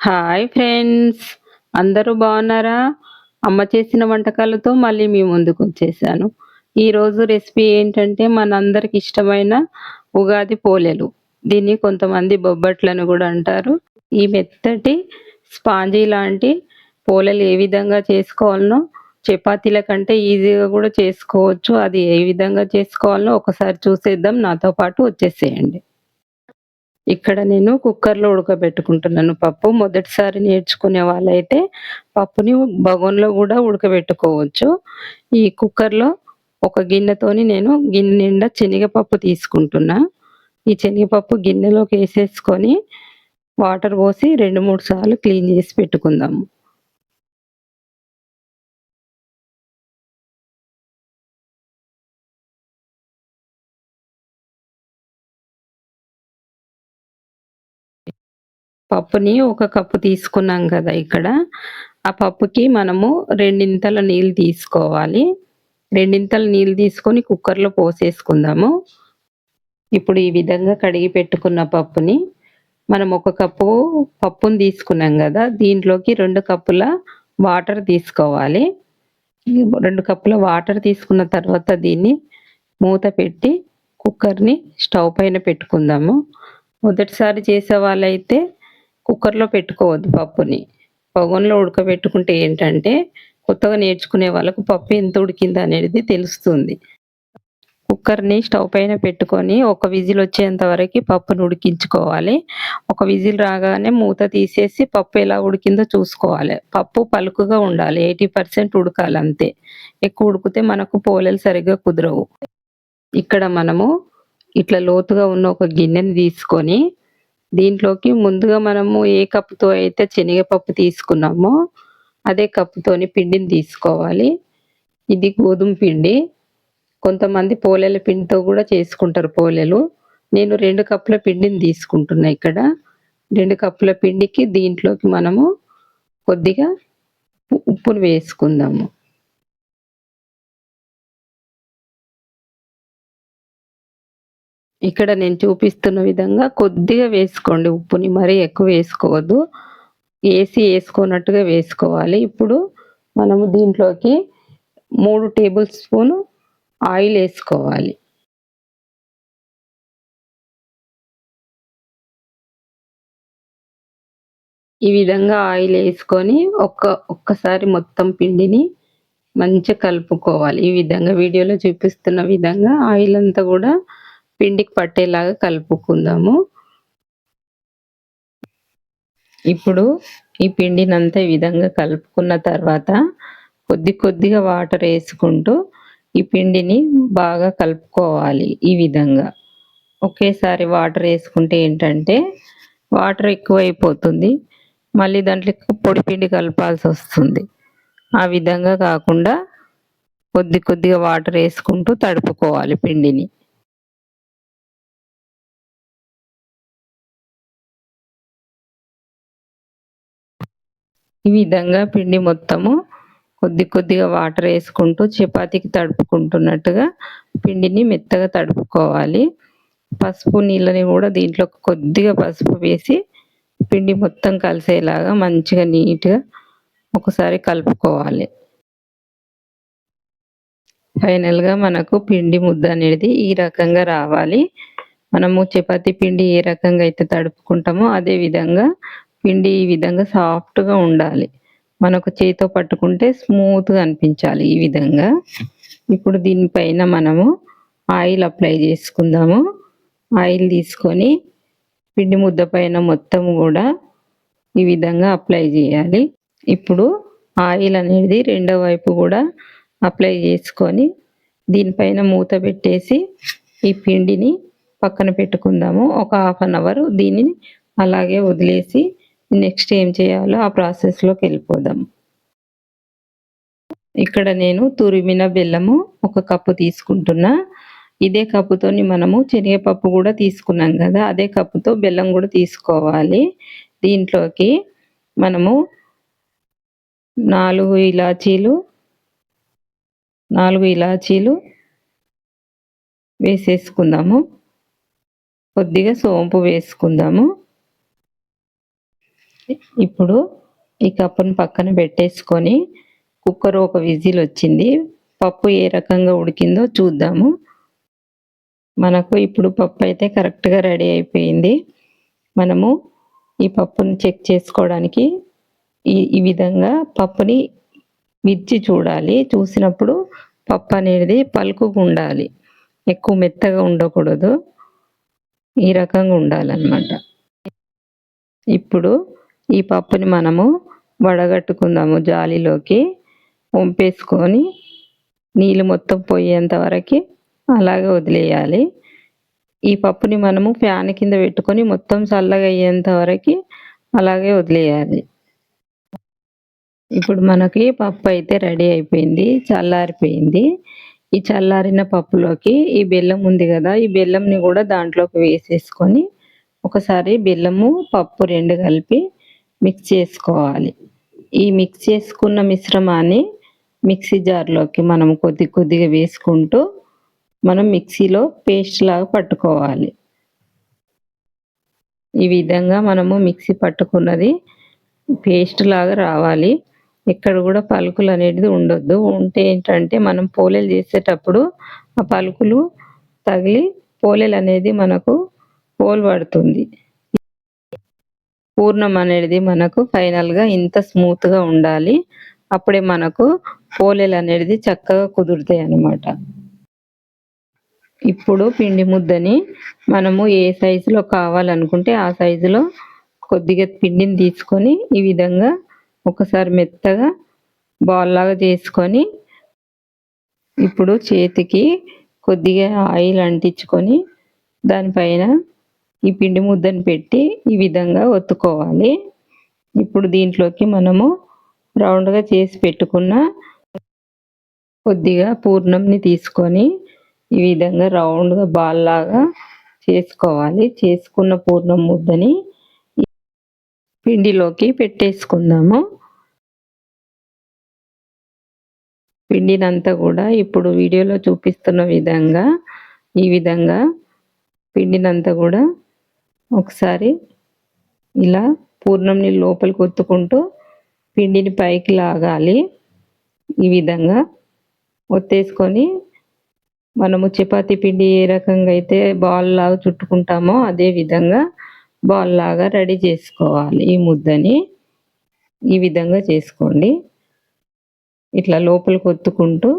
Hi friends! అందరూ బాగున్నారా? అమ్మ చేసిన వంటకాలతో మళ్ళీ మీ ముందుకొచ్చేసాను. ఈరోజు రెసిపీ ఏంటంటే మనందరికి ఇష్టమైన ఉగాది పోలెలు. దీన్ని కొంతమంది బొబ్బట్లని గూడా అంటారు. ఈ మెత్తటి స్పాంజీ లాంటి పోలెలు ఏ విధంగా చేసుకోవాలనో చపాతీల కంటే ఈజీగా గూడా చేసుకోవచ్చు. అది ఏ విధంగా చేసుకోవాలనో ఒకసారి చూసేద్దాం. నాతో పాటు వచ్చేసేయండి. ఇక్కడ నేను కుక్కర్‌లో ఉడకబెట్టుకుంటున్నాను పప్పు. మొదటిసారి నేర్చుకునే వాళ్ళైతే పప్పుని బగోన్‌లో గూడా ఉడకబెట్టుకోవచ్చు. ఈ కుక్కర్‌లో ఒక గిన్నెతోని నేను గిన్నె నిండా శనగపప్పు తీసుకుంటున్నా. ఈ శనగపప్పు గిన్నెలోకేసేసుకొని వాటర్ పోసి 2, 3 సార్లు క్లీన్ చేసి పెట్టుకుందాము. పప్పుని ఒక కప్పు తీసుకున్నాం కదా ఇక్కడ. ఆ పప్పుకి మనము రెండింతల నీళ్ళు తీసుకోవాలి. రెండింతలు నీళ్ళు తీసుకొని కుక్కర్‌లో పోసేసుకుందాము. ఇప్పుడు ఈ విధంగా కడిగి పెట్టుకున్న పప్పుని మనం ఒక కప్పు పప్పుని తీసుకున్నాం గదా! దీంట్లోకి 2 కప్పుల వాటర్ తీసుకోవాలి. ఈ 2 కప్పుల వాటర్ తీసుకున్న తర్వాత దీన్ని మూత పెట్టి కుక్కర్‌ని స్టవ్ పైన పెట్టుకుందాము. మొదటిసారి చేసేవాళ్ళైతే కుక్కర్‌లో పెట్టుకోవద్దు పప్పుని. బగోన్‌లో ఉడకబెట్టుకుంటే ఏంటంటే, కొత్తగా నేర్చుకునే వాళ్ళకు పప్పు ఎంత ఉడికిందనేది తెలుస్తుంది. కుక్కర్‌ని స్టవ్ పైన పెట్టుకొని ఒక విజిల్ వచ్చేంత వరకి పప్పును ఉడికించుకోవాలి. ఒక విజిల్ రాగానే మూత తీసేసి పప్పు ఎలా ఉడికిందో చూసుకోవాలి. పప్పు పలుకుగా ఉండాలి. 80% ఉడకాలంతే. ఎక్కువ ఉడికితే మనకు పోలేలు సరిగ్గా కుదరవు. ఇక్కడ మనము ఇట్లా లోతుగా ఉన్న ఒక గిన్నెని తీసుకొని, దీంట్లోకి ముందుగా మనము ఏ కప్పుతో అయితే శనగపప్పు తీసుకున్నామో, అదే కప్పుతోని పిండిని తీసుకోవాలి. ఇది గోధుమ పిండి. కొంతమంది పోలేల పిండితో గూడా చేసుకుంటారు పోలేలు. నేను 2 కప్పుల పిండిని తీసుకుంటున్నా ఇక్కడ. 2 కప్పుల పిండికి దీంట్లోకి మనము కొద్దిగా ఉప్పును వేసుకుందాము. ఇక్కడ నేను చూపిస్తున్న విధంగా కొద్దిగా వేసుకోండి ఉప్పుని. మరీ ఎక్కువ వేసుకోవద్దు. ఏసుకోనట్టుగా వేసుకోవాలి. ఇప్పుడు మనము దీంట్లోకి 3 టేబుల్ స్పూను ఆయిలేసుకోవాలి. ఈ విధంగా ఆయిలేసుకొని ఒక్కసారి మొత్తం పిండిని మంచిగా కలుపుకోవాలి. ఈ విధంగా వీడియోలో చూపిస్తున్న విధంగా ఆయిల్ అంతా గూడా పిండికి పట్టేలాగా కలుపుకుందాము. ఇప్పుడు ఈ పిండినంతా ఈ విధంగా కలుపుకున్న తర్వాత కొద్దిగా వాటరేసుకుంటూ ఈ పిండిని బాగా కలుపుకోవాలి ఈ విధంగా. ఒకేసారి వాటరేసుకుంటే ఏంటంటే వాటర్ ఎక్కువైపోతుంది. మళ్ళీ దాంట్లోకి పొడి పిండి కలపాల్సొస్తుంది. ఆ విధంగా కాకుండా కొద్దిగా వాటరేసుకుంటూ తడుపుకోవాలి పిండిని. ఈ విధంగా పిండి మొత్తము కొద్దిగా వాటరేసుకుంటూ చపాతీకి తడుపుకుంటున్నట్టుగా పిండిని మెత్తగా తడుపుకోవాలి. పసుపు నీళ్ళని గూడా దీంట్లో కొద్దిగా పసుపు వేసి పిండి మొత్తం కలిసేలాగా మంచిగా నీట్‌గా ఒకసారి కలుపుకోవాలి. ఫైనల్‌గా మనకు పిండి ముద్ద అనేది ఈ రకంగా రావాలి. మనము చపాతీ పిండి ఏ రకంగా అయితే తడుపుకుంటామో అదే విధంగా పిండి ఈ విధంగా సాఫ్ట్‌గా ఉండాలి. మనకు చేత్తో పట్టుకుంటే స్మూత్‌గా అనిపించాలి ఈ విధంగా. ఇప్పుడు దీనిపైన మనము ఆయిల్ అప్లై చేసుకుందాము. ఆయిల్ తీసుకొని పిండి ముద్ద పైన మొత్తం గూడా ఈ విధంగా అప్లై జేయాలి. ఇప్పుడు ఆయిల్ అనేది రెండో వైపు గూడా అప్లై చేసుకొని దీనిపైన మూత పెట్టేసి ఈ పిండిని పక్కన పెట్టుకుందాము. ఒక హాఫ్ అన్ అవర్ దీనిని అలాగే వదిలేసి నెక్స్ట్ ఏం చేయాలో ఆ ప్రాసెస్‌లోకెళ్ళిపోదాం. ఇక్కడ నేను తురిమిన బెల్లము ఒక కప్పు తీసుకుంటున్నా. ఇదే కప్పుతోని మనము శనగపప్పు గూడా తీసుకున్నాం గదా! అదే కప్పుతో బెల్లం గూడా తీసుకోవాలి. దీంట్లోకి మనము 4 ఇలాచీలు 4 ఇలాచీలు వేసేసుకుందాము. కొద్దిగా సోంపు వేసుకుందాము. ఇప్పుడు ఈ కప్పుని పక్కన పెట్టేసుకొని కుక్కర్ ఒక విజిల్ వచ్చింది. పప్పు ఏ రకంగా ఉడికిందో చూద్దాము. మనకు ఇప్పుడు పప్పు అయితే కరెక్ట్‌గా రెడీ అయిపోయింది. మనము ఈ పప్పుని చెక్ చేసుకోవడానికి ఈ విధంగా పప్పుని విరిచి చూడాలి. చూసినప్పుడు పప్పు అనేది పలుకుగుండాలి. ఎక్కువ మెత్తగా ఉండకూడదు. ఈ రకంగా ఉండాలన్నమాట. ఇప్పుడు ఈ పప్పుని మనము వడగట్టుకుందాము జాలీలోకి. వంపేసుకొని నీళ్ళు మొత్తం పోయేంత వరకి అలాగే వదిలేయాలి. ఈ పప్పుని మనము ఫ్యాన్ కింద పెట్టుకొని మొత్తం చల్లగా అయ్యేంత వరకి అలాగే వదిలేయాలి. ఇప్పుడు మనకి పప్పు అయితే రెడీ అయిపోయింది. చల్లారిపోయింది. ఈ చల్లారిన పప్పులోకి ఈ బెల్లం ఉంది గదా! ఈ బెల్లంని గూడా దాంట్లోకి వేసేసుకొని ఒకసారి బెల్లము, పప్పు 2 కలిపి మిక్స్ చేసుకోవాలి. ఈ మిక్స్ చేసుకున్న మిశ్రమాన్ని మిక్సీ జార్‌లోకి మనం కొద్ది కొద్దిగా వేసుకుంటూ మనం మిక్సీలో పేస్ట్ లాగా పట్టుకోవాలి. ఈ విధంగా మనము మిక్సీ పట్టుకున్నది పేస్ట్ లాగా రావాలి. ఎక్కడ గూడా పలుకులనేటిది ఉండొద్దు. ఉంటే ఏంటంటే మనం పోలేలు చేసేటప్పుడు ఆ పలుకులు తగిలి పోలేలనేది మనకు హోల్ పడుతుంది. పూర్ణం అనేది మనకు ఫైనల్‌గా ఇంత స్మూత్‌గా ఉండాలి. అప్పుడే మనకు పోలేలనేటిది చక్కగా కుదురుతాయన్నమాట. ఇప్పుడు పిండి ముద్దని మనము ఏ సైజులో కావాలనుకుంటే ఆ సైజులో కొద్దిగా పిండిని తీసుకొని ఈ విధంగా ఒకసారి మెత్తగా బాల్‌లాగా చేసుకొని ఇప్పుడు చేతికి కొద్దిగా ఆయిల్ అంటించుకొని దానిపైన ఈ పిండి ముద్దని పెట్టి ఈ విధంగా ఒత్తుకోవాలి. ఇప్పుడు దీంట్లోకి మనము రౌండ్‌గా చేసి పెట్టుకున్న కొద్దిగా పూర్ణంని తీసుకొని ఈ విధంగా రౌండ్‌గా బాల్‌లాగా చేసుకోవాలి. చేసుకున్న పూర్ణం ముద్దని పిండిలోకి పెట్టేసుకుందాము. పిండినంతా గూడా ఇప్పుడు వీడియోలో చూపిస్తున్న విధంగా ఈ విధంగా పిండినంతా గూడా ఒకసారి ఇలా పూర్ణంని లోపలికి ఒత్తుకుంటూ పిండిని పైకి లాగాలి. ఈ విధంగా ఒత్తేసుకొని మనము చపాతీ పిండి ఏ రకంగా అయితే బాల్‌లాగా చుట్టుకుంటామో అదే విధంగా బాల్‌లాగా రెడీ చేసుకోవాలి ఈ ముద్దని. ఈ విధంగా చేసుకోండి. ఇట్లా లోపలికి ఒత్తుకుంటూ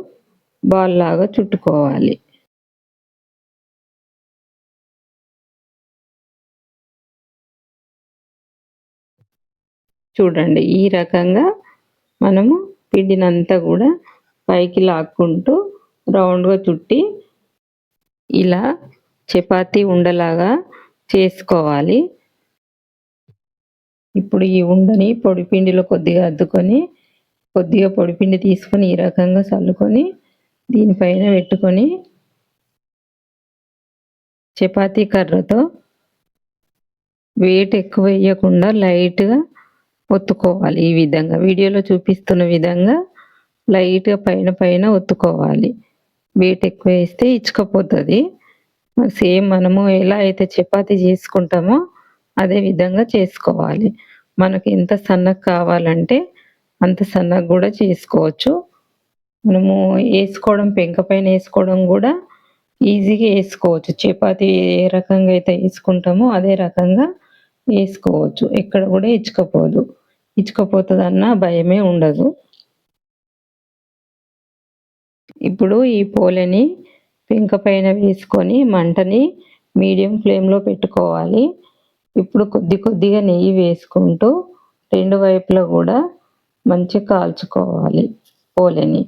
బాల్‌లాగా చుట్టుకోవాలి. చూడండి ఈ రకంగా మనము పిండినంతా గూడా పైకి లాక్కుంటూ రౌండ్‌గా చుట్టి ఇలా చపాతీ ఉండలాగా చేసుకోవాలి. ఇప్పుడు ఈ ఉండని పొడిపిండిలో కొద్దిగా అద్దుకొని, కొద్దిగా పొడిపిండి తీసుకొని ఈ రకంగా చల్లుకొని దీనిపైన పెట్టుకొని చపాతీ కర్రతో వెయిట్ ఎక్కువ ఎయ్యకుండా లైట్‌గా ఒత్తుకోవాలి ఈ విధంగా. వీడియోలో చూపిస్తున్న విధంగా లైట్‌గా పైన పైన ఒత్తుకోవాలి. వెయిట్ ఎక్కువేస్తే ఇచ్చుకపోతది. సేమ్ మనము ఎలా అయితే చపాతీ చేసుకుంటామో అదే విధంగా చేసుకోవాలి. మనకు ఎంత సన్నగా కావాలంటే అంత సన్నగా గూడా చేసుకోవచ్చు. మనము ఏసుకోవడం పెంక పైన ఏసుకోవడం గూడా ఈజీగా ఏసుకోవచ్చు. చపాతీ ఏ రకంగా అయితే ఏసుకుంటామో అదే రకంగా ఏసుకోవచ్చు. ఎక్కడ గూడా ఇచ్చుకపోదు. ఇచ్చుకపోతదన్న భయమే ఉండదు. ఇప్పుడు ఈ పోలని పెంక పైన వేసుకొని మంటని మీడియం ఫ్లేమ్‌లో పెట్టుకోవాలి. ఇప్పుడు కొద్ది కొద్దిగా నెయ్యి వేసుకుంటూ 2 వైపులా గూడా మంచిగా కాల్చుకోవాలి పోలని.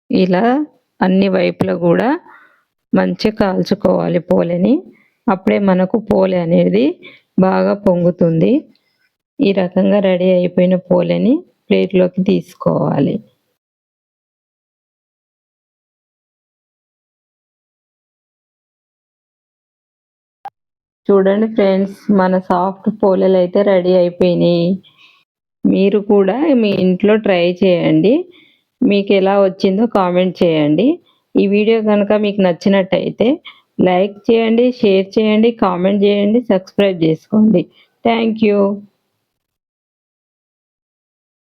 ఇలా అన్ని వైపులా గూడా మంచిగా కాల్చుకోవాలి పోలని. అప్పుడే మనకు పోలె అనేది బాగా పొంగుతుంది. ఈ రకంగా రెడీ అయిపోయిన పోలని ప్లేట్‌లోకి తీసుకోవాలి. చూడండి ఫ్రెండ్స్ మన సాఫ్ట్ పోలెలైతే రెడీ అయిపోయినాయి. మీరు కూడా మీ ఇంట్లో ట్రై చేయండి. మీకెలా వచ్చిందో కామెంట్ చేయండి. ఈ వీడియో గనక మీకు నచ్చినట్టయితే లైక్ చేయండి, షేర్ చేయండి, కామెంట్ చేయండి, సబ్స్క్రైబ్ చేసుకోండి. Thank you.